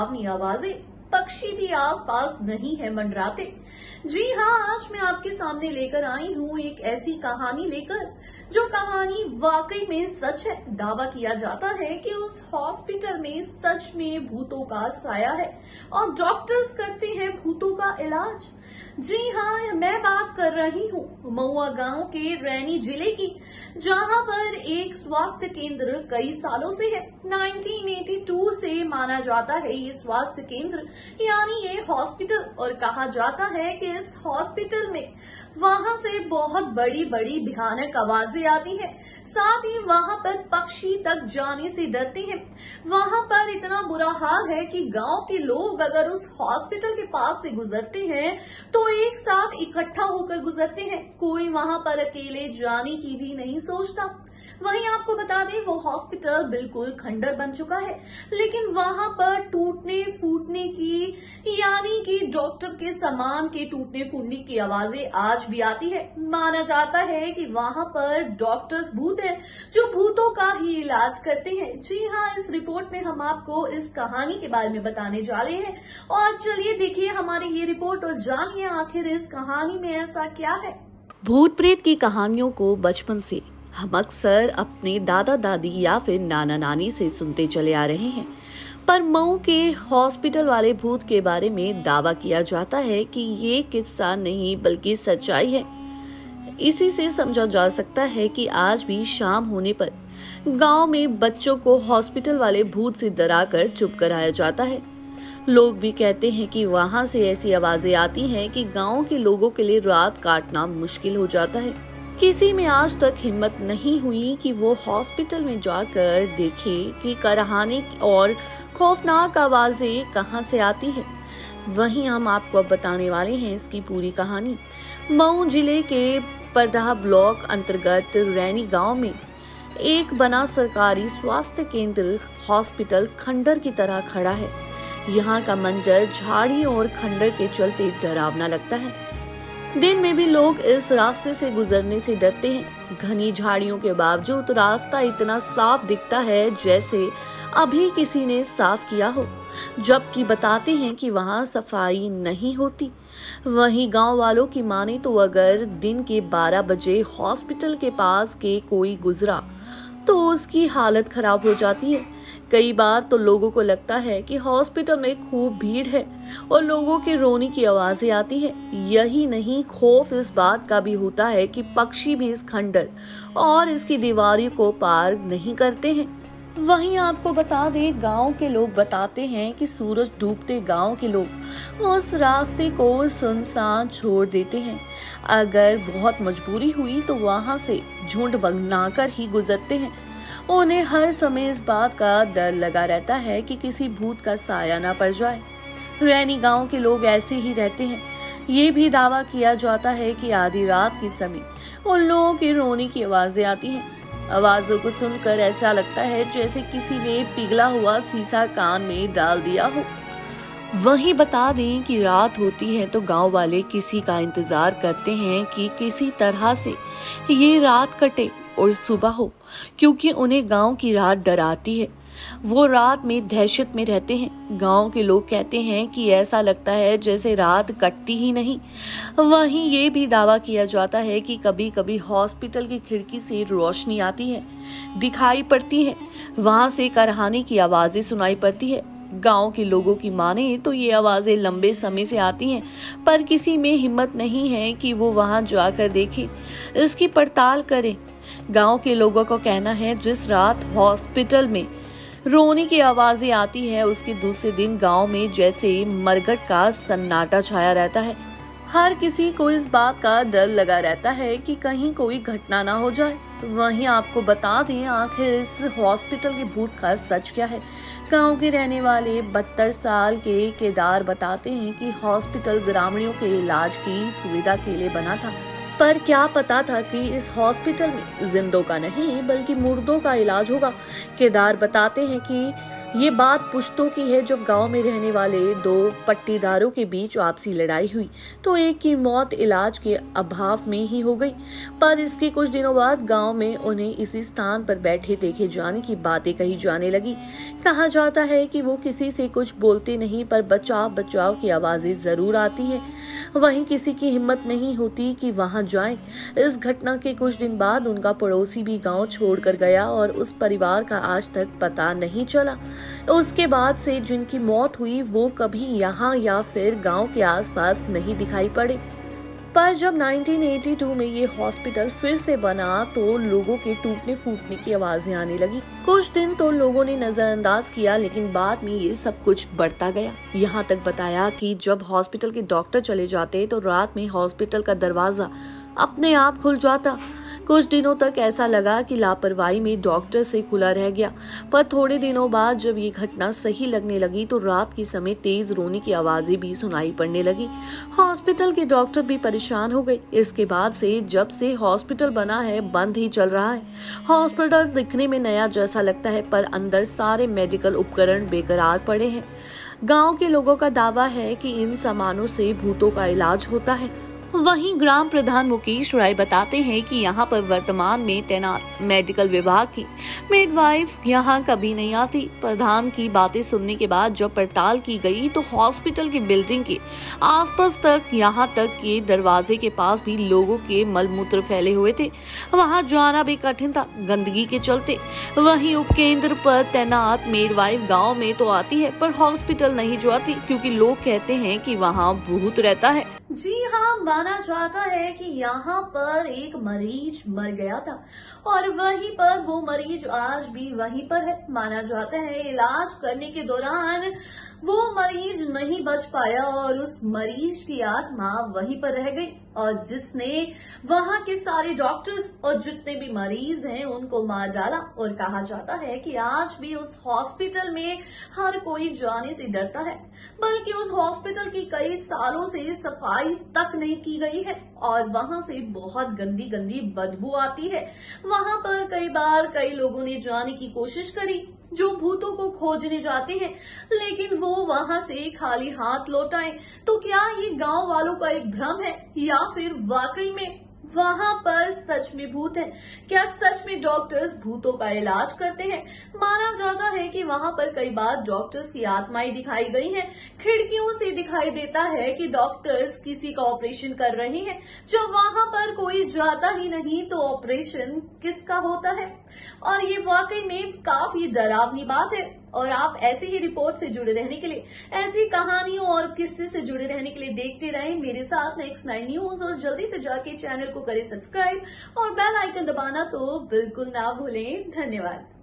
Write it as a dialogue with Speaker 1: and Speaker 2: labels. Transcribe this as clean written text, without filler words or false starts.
Speaker 1: डरावनी आवाजें, पक्षी भी आसपास नहीं है मंडराते। जी हाँ, आज मैं आपके सामने लेकर आई हूँ एक ऐसी कहानी लेकर जो कहानी वाकई में सच है। दावा किया जाता है कि उस हॉस्पिटल में सच में भूतों का साया है और डॉक्टर्स करते हैं भूतों का इलाज। जी हाँ, मैं बात कर रही हूँ महुआ गांव के रैनी जिले की, जहां पर एक स्वास्थ्य केंद्र कई सालों से है। 1982 से माना जाता है ये स्वास्थ्य केंद्र यानी ये हॉस्पिटल, और कहा जाता है कि इस हॉस्पिटल में वहां से बहुत बड़ी बड़ी भयानक आवाजें आती हैं। साथ ही वहां पर पक्षी तक जाने से डरते हैं। वहां पर इतना बुरा हाल है कि गांव के लोग अगर उस हॉस्पिटल के पास से गुजरते हैं तो एक साथ इकट्ठा होकर गुजरते हैं। कोई वहां पर अकेले जाने की भी नहीं सोचता। वहीं आपको बता दें वो हॉस्पिटल बिल्कुल खंडर बन चुका है, लेकिन वहां पर टूटने फूटने की यानी कि डॉक्टर के सामान के टूटने फूटने की आवाजें आज भी आती है। माना जाता है कि वहां पर डॉक्टर्स भूत हैं जो भूतों का ही इलाज करते हैं। जी हाँ, इस रिपोर्ट में हम आपको इस कहानी के बारे में बताने जा रहे हैं, और चलिए देखिए हमारी ये रिपोर्ट और जानिए आखिर इस कहानी में ऐसा क्या है।
Speaker 2: भूत प्रेत की कहानियों को बचपन से हम अक्सर अपने दादा दादी या फिर नाना नानी से सुनते चले आ रहे हैं, पर मऊ के हॉस्पिटल वाले भूत के बारे में दावा किया जाता है कि ये किस्सा नहीं बल्कि सच्चाई है। इसी से समझा जा सकता है कि आज भी शाम होने पर गांव में बच्चों को हॉस्पिटल वाले भूत से डराकर चुप कराया जाता है। लोग भी कहते हैं कि वहां से ऐसी आवाजें आती हैं कि गांव के लोगों के लिए रात काटना मुश्किल हो जाता है। किसी में आज तक हिम्मत नहीं हुई कि वो हॉस्पिटल में जाकर देखे कि कराहने और खौफनाक आवाजें कहां से आती है। वहीं हम आपको अब बताने वाले हैं इसकी पूरी कहानी। मऊ जिले के परदाह ब्लॉक अंतर्गत रैनी गांव में एक बना सरकारी स्वास्थ्य केंद्र हॉस्पिटल खंडर की तरह खड़ा है। यहाँ का मंजर झाड़ियों और खंडर के चलते डरावना लगता है। दिन में भी लोग इस रास्ते से गुजरने से डरते हैं। घनी झाड़ियों के बावजूद रास्ता इतना साफ दिखता है जैसे अभी किसी ने साफ किया हो, जबकि बताते हैं कि वहां सफाई नहीं होती। वहीं गांव वालों की माने तो अगर दिन के 12 बजे हॉस्पिटल के पास के कोई गुजरा तो उसकी हालत खराब हो जाती है। कई बार तो लोगों को लगता है कि हॉस्पिटल में खूब भीड़ है और लोगों के रोने की आवाजें आती है। यही नहीं, खौफ इस बात का भी होता है कि पक्षी भी इस खंडर और इसकी दीवारों को पार नहीं करते हैं। वहीं आपको बता दें, गांव के लोग बताते हैं कि सूरज डूबते गांव के लोग उस रास्ते को सुनसान छोड़ देते हैं। अगर बहुत मजबूरी हुई तो वहां से झुंड बनाकर ही गुजरते हैं। उन्हें हर समय इस बात का डर लगा रहता है कि किसी भूत का साया ना पड़ जाए। रैनी गांव के लोग ऐसे ही रहते हैं। ये भी दावा किया जाता है कि आधी रात के समय उन लोगों के रोने की आवाजें आती हैं। आवाजों को सुनकर ऐसा लगता है जैसे किसी ने पिघला हुआ शीशा कान में डाल दिया हो। वहीं बता दें कि रात होती है तो गांव वाले किसी का इंतजार करते हैं कि किसी तरह से ये रात कटे और सुबह हो, क्योंकि उन्हें गांव की रात डराती है। वो रात में दहशत में रहते हैं। गांव के लोग कहते हैं कि ऐसा लगता है जैसे रात कटती ही नहीं। वहीं ये भी दावा किया जाता है कि कभी कभी हॉस्पिटल की खिड़की से रोशनी आती है, दिखाई पड़ती है। वहां से कराहने की आवाजें सुनाई पड़ती है। गांव के लोगों की माने तो ये आवाजें लंबे समय से आती हैं, पर किसी में हिम्मत नहीं है कि वो वहां जाकर देखे, इसकी पड़ताल करे। गांव के लोगों का कहना है जिस रात हॉस्पिटल में रोने की आवाजें आती है उसके दूसरे दिन गांव में जैसे मरघट का सन्नाटा छाया रहता है। हर किसी को इस बात का डर लगा रहता है कि कहीं कोई घटना ना हो जाए। वहीं आपको बता दें आखिर इस हॉस्पिटल के भूत का सच क्या है। गांव के रहने वाले 72 साल के केदार बताते हैं कि हॉस्पिटल ग्रामीणों के इलाज की सुविधा के लिए बना था, पर क्या पता था कि इस हॉस्पिटल में जिंदों का नहीं बल्कि मुर्दों का इलाज होगा। केदार बताते हैं कि ये बात पुश्तों की है। जब गांव में रहने वाले दो पट्टीदारों के बीच आपसी लड़ाई हुई तो एक की मौत इलाज के अभाव में ही हो गई। पर इसके कुछ दिनों बाद गांव में उन्हें इसी स्थान पर बैठे देखे जाने की बातें कही जाने लगी। कहा जाता है कि वो किसी से कुछ बोलते नहीं, पर बचाव बचाव की आवाजें जरूर आती है। वहीं किसी की हिम्मत नहीं होती कि वहां जाए। इस घटना के कुछ दिन बाद उनका पड़ोसी भी गांव छोड़कर गया और उस परिवार का आज तक पता नहीं चला। उसके बाद से जिनकी मौत हुई वो कभी यहाँ या फिर गांव के आसपास नहीं दिखाई पड़े। पर जब 1982 में ये हॉस्पिटल फिर से बना तो लोगों के टूटने फूटने की आवाजें आने लगी। कुछ दिन तो लोगों ने नजरअंदाज किया, लेकिन बाद में ये सब कुछ बढ़ता गया। यहाँ तक बताया कि जब हॉस्पिटल के डॉक्टर चले जाते तो रात में हॉस्पिटल का दरवाजा अपने आप खुल जाता। कुछ दिनों तक ऐसा लगा कि लापरवाही में डॉक्टर से खुला रह गया, पर थोड़े दिनों बाद जब ये घटना सही लगने लगी तो रात के समय तेज रोने की आवाजें भी सुनाई पड़ने लगी। हॉस्पिटल के डॉक्टर भी परेशान हो गए। इसके बाद से जब से हॉस्पिटल बना है बंद ही चल रहा है। हॉस्पिटल दिखने में नया जैसा लगता है, पर अंदर सारे मेडिकल उपकरण बेकरार पड़े हैं। गाँव के लोगों का दावा है कि इन सामानों से भूतों का इलाज होता है। वहीं ग्राम प्रधान मुकेश राय बताते हैं कि यहाँ पर वर्तमान में तैनात मेडिकल विभाग की मिडवाइफ यहाँ कभी नहीं आती। प्रधान की बातें सुनने के बाद जब पड़ताल की गई तो हॉस्पिटल की बिल्डिंग के आसपास तक यहाँ तक के दरवाजे के पास भी लोगों के मलमूत्र फैले हुए थे। वहाँ जाना भी कठिन था गंदगी के चलते। वहीं उपकेंद्र पर तैनात मिडवाइफ गाँव में तो आती है पर हॉस्पिटल नहीं जाती, क्योंकि लोग कहते हैं कि वहाँ भूत रहता है।
Speaker 1: जी हाँ, माना जाता है कि यहाँ पर एक मरीज मर गया था और वहीं पर वो मरीज आज भी वहीं पर है। माना जाता है इलाज करने के दौरान वो मरीज नहीं बच पाया और उस मरीज की आत्मा वहीं पर रह गई और जिसने वहां के सारे डॉक्टर्स और जितने भी मरीज हैं उनको मार डाला। और कहा जाता है कि आज भी उस हॉस्पिटल में हर कोई जाने से डरता है, बल्कि उस हॉस्पिटल की कई सालों से सफाई तक नहीं की गई है और वहां से बहुत गंदी गंदी बदबू आती है। वहां पर कई बार कई लोगों ने जाने की कोशिश करी जो भूतों को खोजने जाते हैं, लेकिन वो वहां से खाली हाथ लौट आए। तो क्या ये गांव वालों का एक भ्रम है या फिर वाकई में वहां पर सच में भूत है? क्या सच में डॉक्टर्स भूतों का इलाज करते हैं? माना जाता है कि वहां पर कई बार डॉक्टर्स की आत्माएं दिखाई गई हैं। खिड़कियों से दिखाई देता है कि डॉक्टर्स किसी का ऑपरेशन कर रहे हैं। जब वहां पर कोई जाता ही नहीं तो ऑपरेशन किसका होता है? और ये वाकई में काफी डरावनी बात है। और आप ऐसे ही रिपोर्ट से जुड़े रहने के लिए, ऐसी कहानियों और किस्से से जुड़े रहने के लिए देखते रहें मेरे साथ नेक्स्ट 9 न्यूज और जल्दी से जाके चैनल को करें सब्सक्राइब और बेल आइकन दबाना तो बिल्कुल ना भूलें। धन्यवाद।